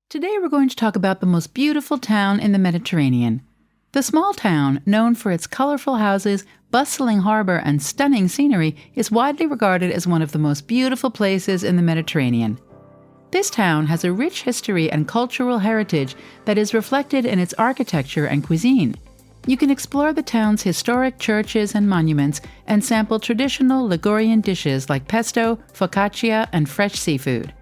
Today we're going to talk about the most beautiful town in the Mediterranean. The small town, known for its colorful houses, bustling harbor, and stunning scenery, is widely regarded as one of the most beautiful places in the Mediterranean. This town has a rich history and cultural heritage that is reflected in its architecture and cuisine. You can explore the town's historic churches and monuments and sample traditional Ligurian dishes like pesto, focaccia, and fresh seafood.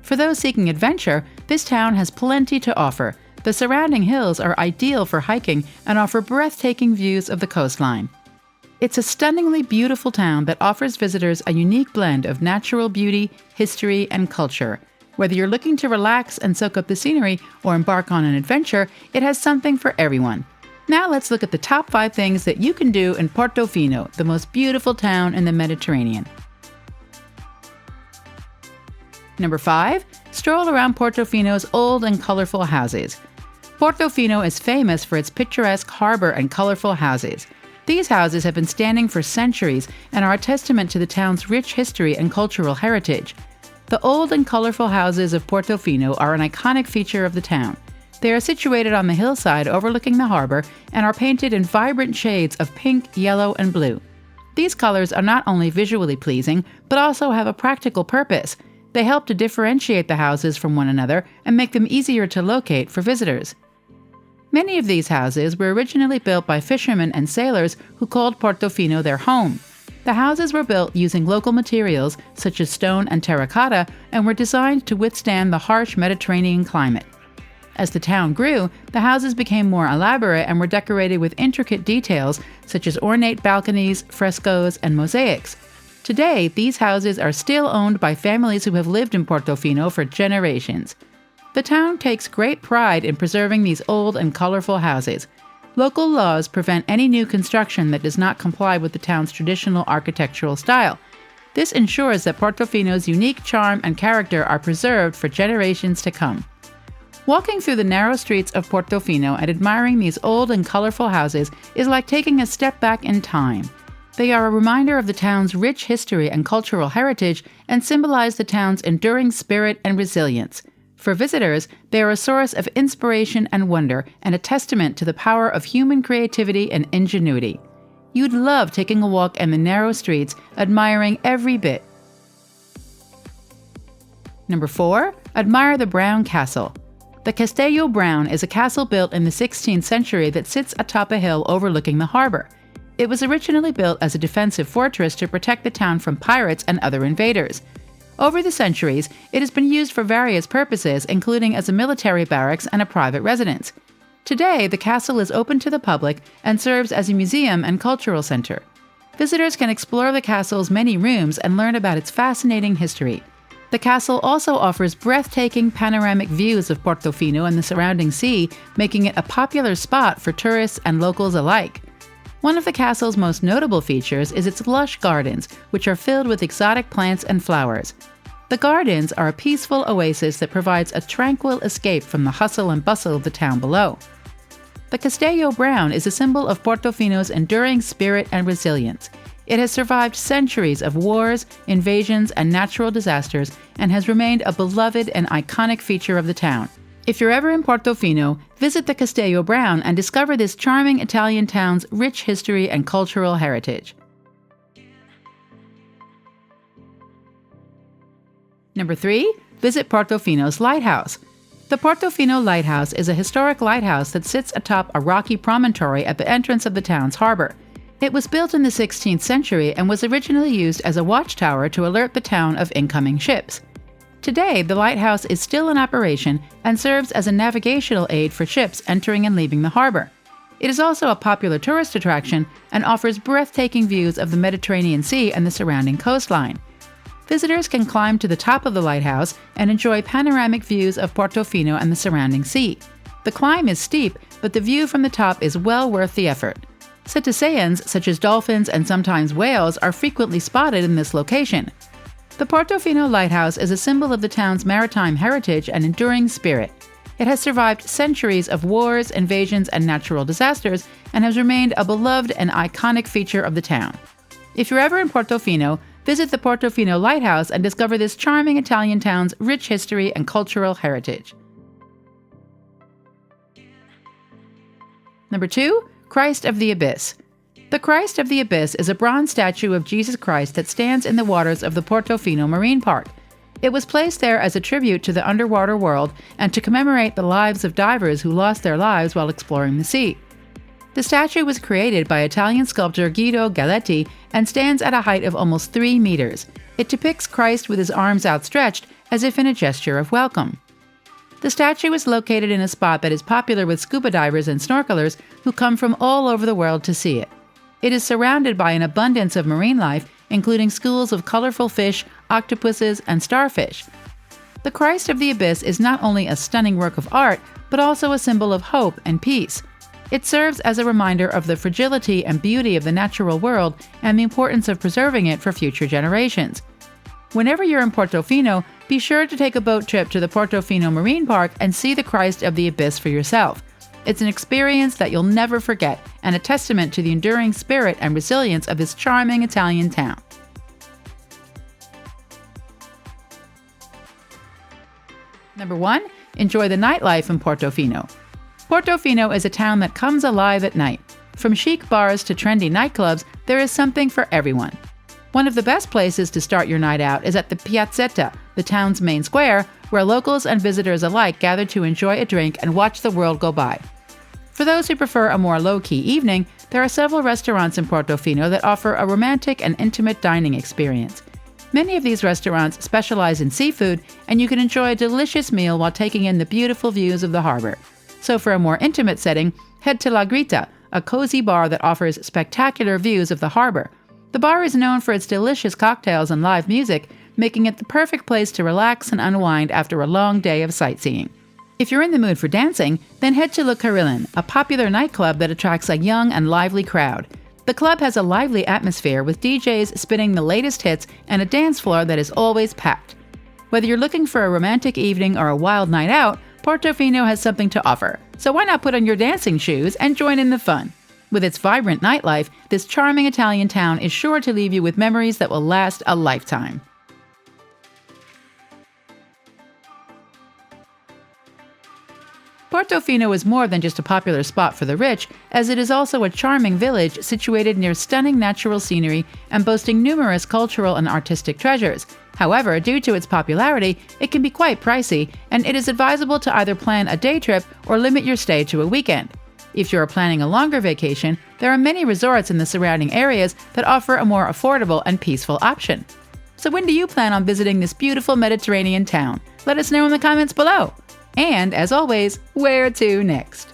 For those seeking adventure, this town has plenty to offer. The surrounding hills are ideal for hiking and offer breathtaking views of the coastline. It's a stunningly beautiful town that offers visitors a unique blend of natural beauty, history, and culture. Whether you're looking to relax and soak up the scenery or embark on an adventure, it has something for everyone. Now let's look at the top 5 things that you can do in Portofino, the most beautiful town in the Mediterranean. Number 5. Stroll around Portofino's old and colorful houses. Portofino is famous for its picturesque harbor and colorful houses. These houses have been standing for centuries and are a testament to the town's rich history and cultural heritage. The old and colorful houses of Portofino are an iconic feature of the town. They are situated on the hillside overlooking the harbor and are painted in vibrant shades of pink, yellow, and blue. These colors are not only visually pleasing, but also have a practical purpose. They help to differentiate the houses from one another and make them easier to locate for visitors. Many of these houses were originally built by fishermen and sailors who called Portofino their home. The houses were built using local materials such as stone and terracotta and were designed to withstand the harsh Mediterranean climate. As the town grew, the houses became more elaborate and were decorated with intricate details such as ornate balconies, frescoes, and mosaics. Today, these houses are still owned by families who have lived in Portofino for generations. The town takes great pride in preserving these old and colorful houses. Local laws prevent any new construction that does not comply with the town's traditional architectural style. This ensures that Portofino's unique charm and character are preserved for generations to come. Walking through the narrow streets of Portofino and admiring these old and colorful houses is like taking a step back in time. They are a reminder of the town's rich history and cultural heritage and symbolize the town's enduring spirit and resilience. For visitors, they are a source of inspiration and wonder and a testament to the power of human creativity and ingenuity. You'd love taking a walk in the narrow streets, admiring every bit. Number 4. Admire the Brown Castle. The Castello Brown is a castle built in the 16th century that sits atop a hill overlooking the harbor. It was originally built as a defensive fortress to protect the town from pirates and other invaders. Over the centuries, it has been used for various purposes, including as a military barracks and a private residence. Today, the castle is open to the public and serves as a museum and cultural center. Visitors can explore the castle's many rooms and learn about its fascinating history. The castle also offers breathtaking panoramic views of Portofino and the surrounding sea, making it a popular spot for tourists and locals alike. One of the castle's most notable features is its lush gardens, which are filled with exotic plants and flowers. The gardens are a peaceful oasis that provides a tranquil escape from the hustle and bustle of the town below. The Castello Brown is a symbol of Portofino's enduring spirit and resilience. It has survived centuries of wars, invasions, and natural disasters and has remained a beloved and iconic feature of the town. If you're ever in Portofino, visit the Castello Brown and discover this charming Italian town's rich history and cultural heritage. Number 3. Visit Portofino's Lighthouse. The Portofino Lighthouse is a historic lighthouse that sits atop a rocky promontory at the entrance of the town's harbor. It was built in the 16th century and was originally used as a watchtower to alert the town of incoming ships. Today, the lighthouse is still in operation and serves as a navigational aid for ships entering and leaving the harbor. It is also a popular tourist attraction and offers breathtaking views of the Mediterranean Sea and the surrounding coastline. Visitors can climb to the top of the lighthouse and enjoy panoramic views of Portofino and the surrounding sea. The climb is steep, but the view from the top is well worth the effort. Cetaceans, such as dolphins and sometimes whales, are frequently spotted in this location. The Portofino Lighthouse is a symbol of the town's maritime heritage and enduring spirit. It has survived centuries of wars, invasions, and natural disasters, and has remained a beloved and iconic feature of the town. If you're ever in Portofino, visit the Portofino Lighthouse and discover this charming Italian town's rich history and cultural heritage. Number 2, Christ of the Abyss. The Christ of the Abyss is a bronze statue of Jesus Christ that stands in the waters of the Portofino Marine Park. It was placed there as a tribute to the underwater world and to commemorate the lives of divers who lost their lives while exploring the sea. The statue was created by Italian sculptor Guido Galletti and stands at a height of almost 3 meters. It depicts Christ with his arms outstretched as if in a gesture of welcome. The statue is located in a spot that is popular with scuba divers and snorkelers who come from all over the world to see it. It is surrounded by an abundance of marine life, including schools of colorful fish, octopuses, and starfish. The Christ of the Abyss is not only a stunning work of art, but also a symbol of hope and peace. It serves as a reminder of the fragility and beauty of the natural world and the importance of preserving it for future generations. Whenever you're in Portofino, be sure to take a boat trip to the Portofino Marine Park and see the Christ of the Abyss for yourself. It's an experience that you'll never forget and a testament to the enduring spirit and resilience of this charming Italian town. Number 1, enjoy the nightlife in Portofino. Portofino is a town that comes alive at night. From chic bars to trendy nightclubs, there is something for everyone. One of the best places to start your night out is at the Piazzetta, the town's main square, where locals and visitors alike gather to enjoy a drink and watch the world go by. For those who prefer a more low-key evening, there are several restaurants in Portofino that offer a romantic and intimate dining experience. Many of these restaurants specialize in seafood, and you can enjoy a delicious meal while taking in the beautiful views of the harbor. So for a more intimate setting, head to La Grita, a cozy bar that offers spectacular views of the harbor. The bar is known for its delicious cocktails and live music, making it the perfect place to relax and unwind after a long day of sightseeing. If you're in the mood for dancing, then head to Le Carillon, a popular nightclub that attracts a young and lively crowd. The club has a lively atmosphere with DJs spinning the latest hits and a dance floor that is always packed. Whether you're looking for a romantic evening or a wild night out, Portofino has something to offer, so why not put on your dancing shoes and join in the fun? With its vibrant nightlife, this charming Italian town is sure to leave you with memories that will last a lifetime. Portofino is more than just a popular spot for the rich, as it is also a charming village situated near stunning natural scenery and boasting numerous cultural and artistic treasures. However, due to its popularity, it can be quite pricey, and it is advisable to either plan a day trip or limit your stay to a weekend. If you are planning a longer vacation, there are many resorts in the surrounding areas that offer a more affordable and peaceful option. So when do you plan on visiting this beautiful Mediterranean town? Let us know in the comments below. And, as always, where to next?